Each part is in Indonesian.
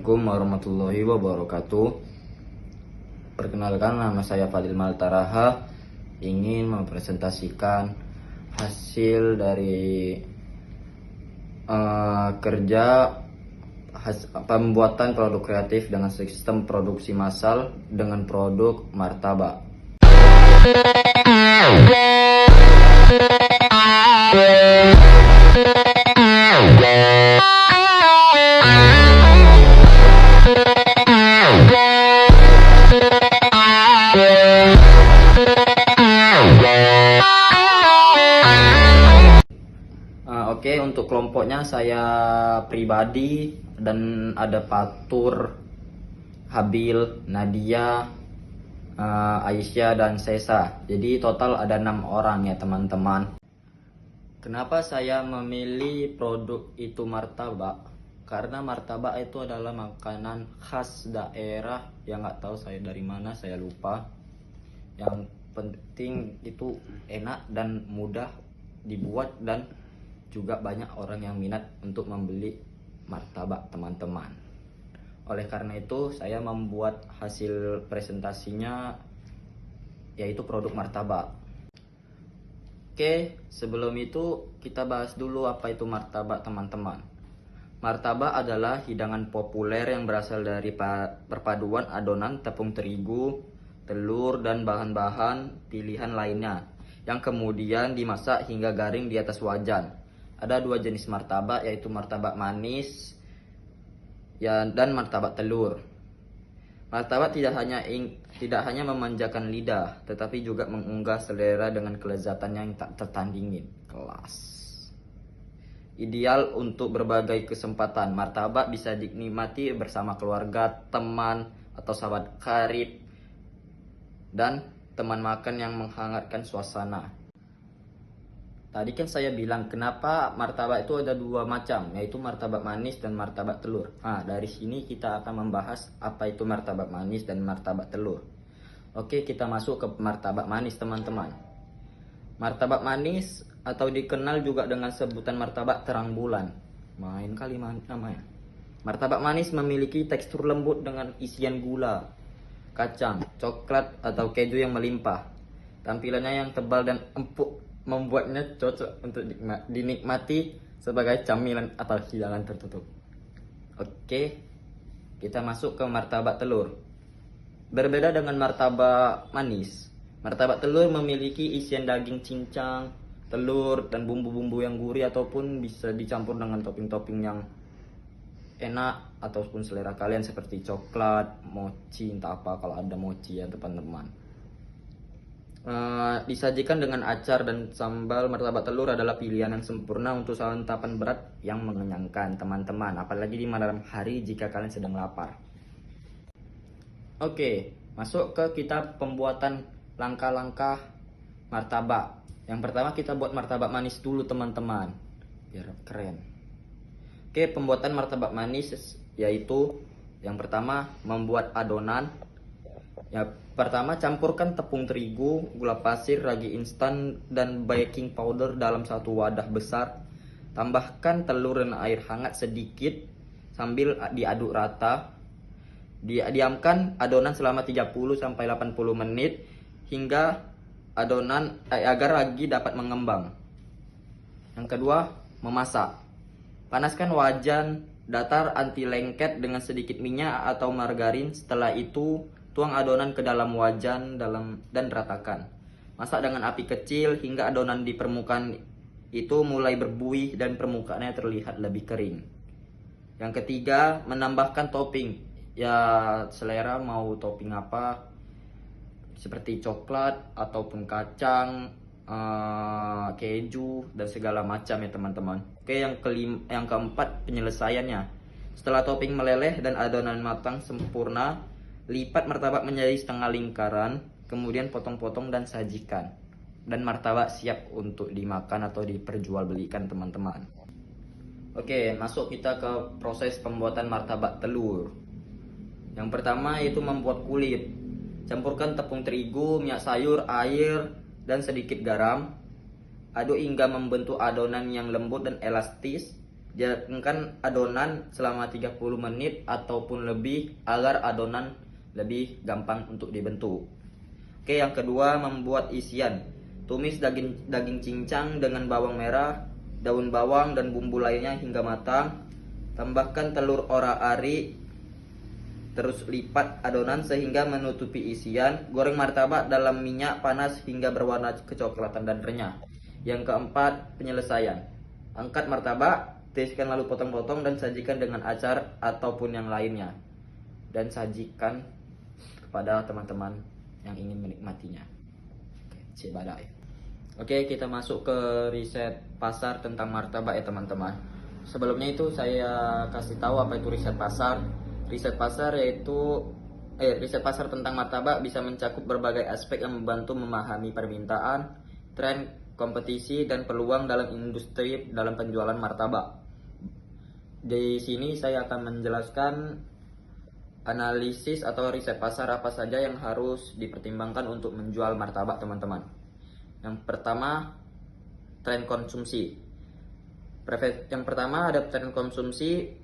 Assalamualaikum warahmatullahi wabarakatuh. Perkenalkan, nama saya Fadil Maltaraha. Ingin mempresentasikan hasil dari kerja pembuatan produk kreatif dengan sistem produksi massal dengan produk martabak. Oke, untuk kelompoknya saya pribadi dan ada Fatur, Habil, Nadia, Aisyah dan Sesa. Jadi total ada 6 orang ya teman-teman. Kenapa saya memilih produk itu martabak? Karena martabak itu adalah makanan khas daerah yang nggak tahu saya dari mana, saya lupa. Yang penting itu enak dan mudah dibuat dan juga banyak orang yang minat untuk membeli martabak teman-teman. Oleh karena itu saya membuat hasil presentasinya yaitu produk martabak. Oke, sebelum itu kita bahas dulu apa itu martabak teman-teman. Martabak adalah hidangan populer yang berasal dari perpaduan adonan tepung terigu, telur dan bahan-bahan pilihan lainnya yang kemudian dimasak hingga garing di atas wajan. Ada 2 jenis martabak, yaitu martabak manis dan martabak telur. Martabak tidak hanya memanjakan lidah, tetapi juga mengunggah selera dengan kelezatan yang tak tertandingi. Kelas. Ideal untuk berbagai kesempatan. Martabak bisa dinikmati bersama keluarga, teman, atau sahabat karib, dan teman makan yang menghangatkan suasana. Tadi kan saya bilang kenapa martabak itu ada 2 macam, yaitu martabak manis dan martabak telur. Nah, dari sini kita akan membahas apa itu martabak manis dan martabak telur. Oke, kita masuk ke martabak manis teman-teman. Martabak manis atau dikenal juga dengan sebutan martabak terang bulan. Main kali namanya. Martabak manis memiliki tekstur lembut dengan isian gula, kacang, coklat atau keju yang melimpah. Tampilannya yang tebal dan empuk membuatnya cocok untuk dinikmati sebagai camilan atau hidangan tertutup. Oke, kita masuk ke martabak telur. Berbeda dengan martabak manis, martabak telur memiliki isian daging cincang, telur, dan bumbu-bumbu yang gurih ataupun bisa dicampur dengan topping-topping yang enak ataupun selera kalian seperti coklat, mochi, entah apa kalau ada mochi ya teman-teman. Disajikan dengan acar dan sambal, martabak telur adalah pilihan yang sempurna untuk santapan berat yang mengenyangkan teman-teman, apalagi di malam hari jika kalian sedang lapar. Oke, masuk ke kita pembuatan langkah-langkah martabak. Yang pertama kita buat martabak manis dulu teman-teman, biar keren. Oke, pembuatan martabak manis yaitu yang pertama membuat adonan. Ya, pertama campurkan tepung terigu, gula pasir, ragi instan, dan baking powder dalam satu wadah besar. Tambahkan telur dan air hangat sedikit sambil diaduk rata. Diamkan adonan selama 30-80 menit hingga adonan agar ragi dapat mengembang. Yang kedua, memasak. Panaskan wajan datar anti lengket dengan sedikit minyak atau margarin. Setelah itu tuang adonan ke dalam wajan dan ratakan. Masak dengan api kecil hingga adonan di permukaan itu mulai berbuih dan permukaannya terlihat lebih kering. Yang ketiga, menambahkan topping. Ya, selera mau topping apa, seperti coklat ataupun kacang, keju dan segala macam ya teman-teman. Oke, yang keempat, penyelesaiannya. Setelah topping meleleh dan adonan matang sempurna, lipat martabak menjadi setengah lingkaran, kemudian potong-potong dan sajikan. Dan martabak siap untuk dimakan atau diperjualbelikan teman-teman. Oke, masuk kita ke proses pembuatan martabak telur. Yang pertama yaitu membuat kulit. Campurkan tepung terigu, minyak sayur, air, dan sedikit garam. Aduk hingga membentuk adonan yang lembut dan elastis. Diamkan adonan selama 30 menit ataupun lebih agar adonan lebih gampang untuk dibentuk. Oke, yang kedua, membuat isian. Tumis daging cincang dengan bawang merah, daun bawang dan bumbu lainnya hingga matang. Tambahkan telur ora-ari, terus lipat adonan sehingga menutupi isian. Goreng martabak dalam minyak panas hingga berwarna kecoklatan dan renyah. Yang keempat, penyelesaian. Angkat martabak, tiriskan lalu potong-potong dan sajikan dengan acar ataupun yang lainnya. Dan sajikan kepada teman-teman yang ingin menikmatinya. Cik badai. Oke, kita masuk ke riset pasar tentang martabak ya teman-teman. Sebelumnya itu saya kasih tahu apa itu riset pasar. Riset pasar riset pasar tentang martabak bisa mencakup berbagai aspek yang membantu memahami permintaan, tren, kompetisi, dan peluang dalam industri dalam penjualan martabak. Di sini saya akan menjelaskan analisis atau riset pasar apa saja yang harus dipertimbangkan untuk menjual martabak teman-teman. Yang pertama, tren konsumsi. Yang pertama ada tren konsumsi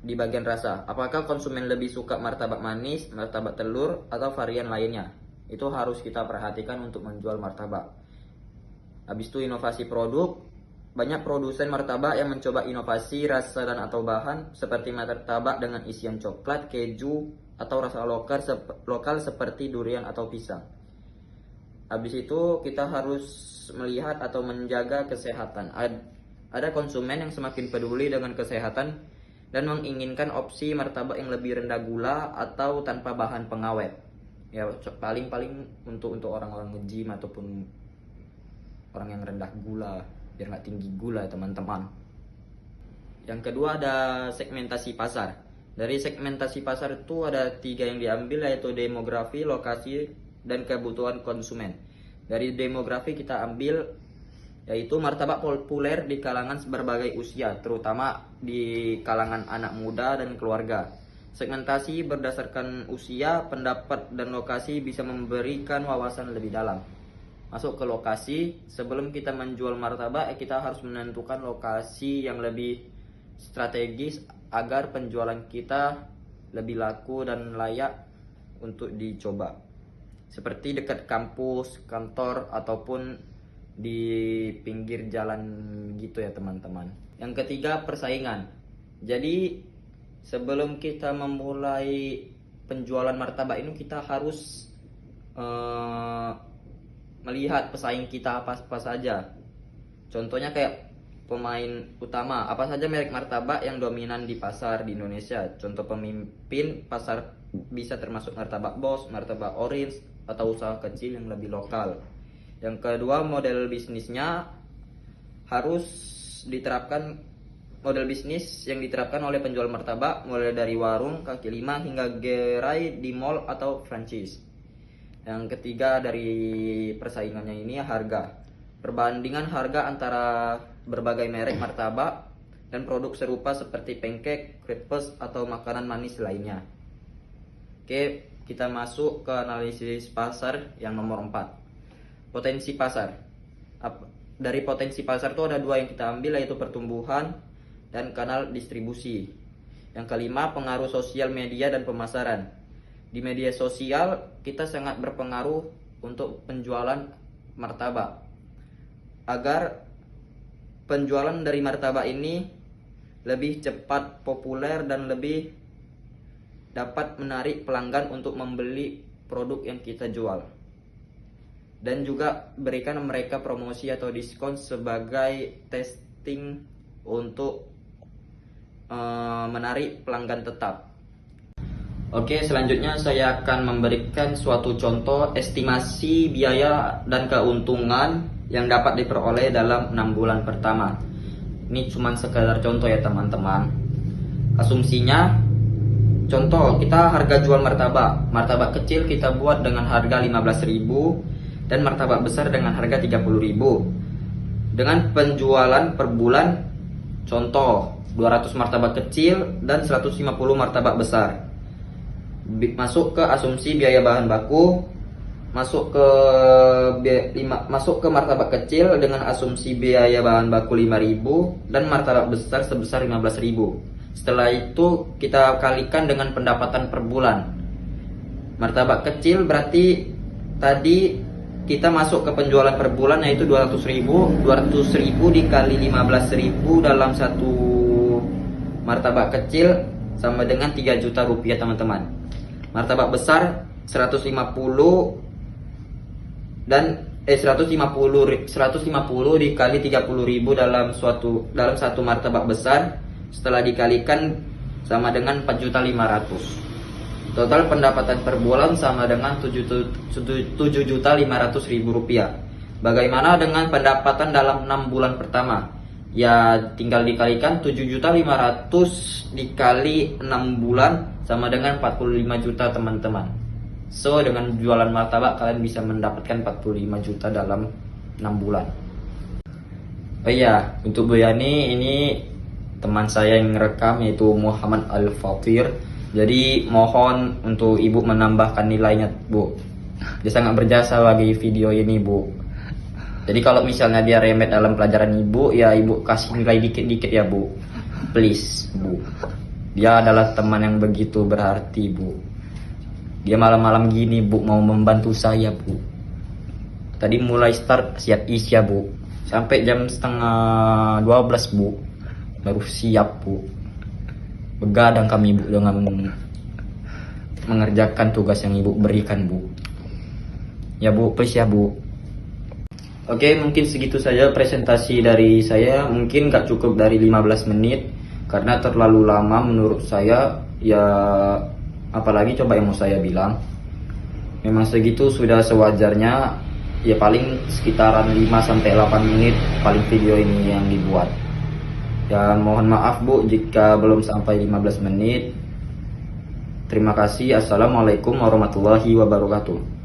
di bagian rasa. Apakah konsumen lebih suka martabak manis, martabak telur, atau varian lainnya? Itu harus kita perhatikan untuk menjual martabak. Habis itu inovasi produk. Banyak produsen martabak yang mencoba inovasi rasa dan atau bahan seperti martabak dengan isian coklat, keju, atau rasa lokal seperti durian atau pisang. Habis itu kita harus melihat atau menjaga kesehatan. Ada konsumen yang semakin peduli dengan kesehatan dan menginginkan opsi martabak yang lebih rendah gula atau tanpa bahan pengawet. Ya paling untuk orang-orang nge-gym ataupun orang yang rendah gula, biar nggak tinggi gula teman-teman. Yang kedua ada segmentasi pasar. Dari segmentasi pasar itu ada 3 yang diambil, yaitu demografi, lokasi, dan kebutuhan konsumen. Dari demografi kita ambil yaitu martabak populer di kalangan berbagai usia, terutama di kalangan anak muda dan keluarga. Segmentasi berdasarkan usia, pendapat, dan lokasi bisa memberikan wawasan lebih dalam. Masuk ke lokasi, sebelum kita menjual martabak, kita harus menentukan lokasi yang lebih strategis agar penjualan kita lebih laku dan layak untuk dicoba. Seperti dekat kampus, kantor, ataupun di pinggir jalan gitu ya teman-teman. Yang ketiga, persaingan. Jadi sebelum kita memulai penjualan martabak ini, kita harus melihat pesaing kita apa saja. Contohnya kayak pemain utama, apa saja merek martabak yang dominan di pasar di Indonesia. Contoh pemimpin pasar bisa termasuk martabak Bos, martabak Orange, atau usaha kecil yang lebih lokal. Yang kedua, model bisnisnya harus diterapkan. Model bisnis yang diterapkan oleh penjual martabak mulai dari warung, kaki lima, hingga gerai di mall atau franchise. Yang ketiga dari persaingannya ini harga. Perbandingan harga antara berbagai merek martabak dan produk serupa seperti pancake, crepes, atau makanan manis lainnya. Oke, kita masuk ke analisis pasar yang nomor 4. Potensi pasar. Dari potensi pasar itu ada 2 yang kita ambil, yaitu pertumbuhan dan kanal distribusi. Yang kelima, pengaruh sosial media dan pemasaran. Di media sosial kita sangat berpengaruh untuk penjualan martabak. Agar penjualan dari martabak ini lebih cepat populer dan lebih dapat menarik pelanggan untuk membeli produk yang kita jual. Dan juga berikan mereka promosi atau diskon sebagai testing untuk menarik pelanggan tetap. Oke, selanjutnya saya akan memberikan suatu contoh estimasi biaya dan keuntungan yang dapat diperoleh dalam 6 bulan pertama. Ini cuma sekadar contoh ya teman-teman. Asumsinya, contoh kita harga jual martabak. Martabak kecil kita buat dengan harga 15.000 dan martabak besar dengan harga 30.000. Dengan penjualan per bulan, contoh 200 martabak kecil dan 150 martabak besar. Masuk ke asumsi biaya bahan baku. masuk ke martabak kecil dengan asumsi biaya bahan baku 5.000 dan martabak besar sebesar 15.000. Setelah itu kita kalikan dengan pendapatan per bulan. Martabak kecil berarti tadi kita masuk ke penjualan per bulan yaitu 200.000. 200.000 dikali 15.000 dalam satu martabak kecil sama dengan 3 juta rupiah, teman-teman. Martabak besar 150 dan 150 dikali 30.000 dalam satu martabak besar, setelah dikalikan sama dengan 4.500.000. Total pendapatan per bulan sama dengan 7.500.000 rupiah. Bagaimana dengan pendapatan dalam 6 bulan pertama? Ya tinggal dikalikan 7.500.000 dikali 6 bulan sama dengan 45 juta, teman-teman. So dengan jualan martabak kalian bisa mendapatkan 45 juta dalam 6 bulan. Oh iya, untuk Bu Yani ini teman saya yang ngerekam yaitu Muhammad Al-Fatir. Jadi mohon untuk Ibu menambahkan nilainya, Bu. Dia sangat berjasa bagi video ini, Bu. Jadi kalau misalnya dia remet dalam pelajaran Ibu, ya Ibu kasih nilai dikit-dikit ya, Bu. Please, Bu. Dia adalah teman yang begitu berarti, Bu. Dia malam-malam gini, Bu, mau membantu saya, Bu. Tadi mulai start siap isya, Bu. Sampai jam setengah 12, Bu. Baru siap, Bu. Begadang kami, Bu, dengan mengerjakan tugas yang Ibu berikan, Bu. Ya, Bu, please ya, Bu. Oke, mungkin segitu saja presentasi dari saya. Mungkin gak cukup dari 15 menit. Karena terlalu lama menurut saya. Ya apalagi coba yang mau saya bilang, memang segitu sudah sewajarnya. Ya paling sekitaran 5-8 menit paling video ini yang dibuat. Ya mohon maaf, Bu, jika belum sampai 15 menit. Terima kasih. Assalamualaikum warahmatullahi wabarakatuh.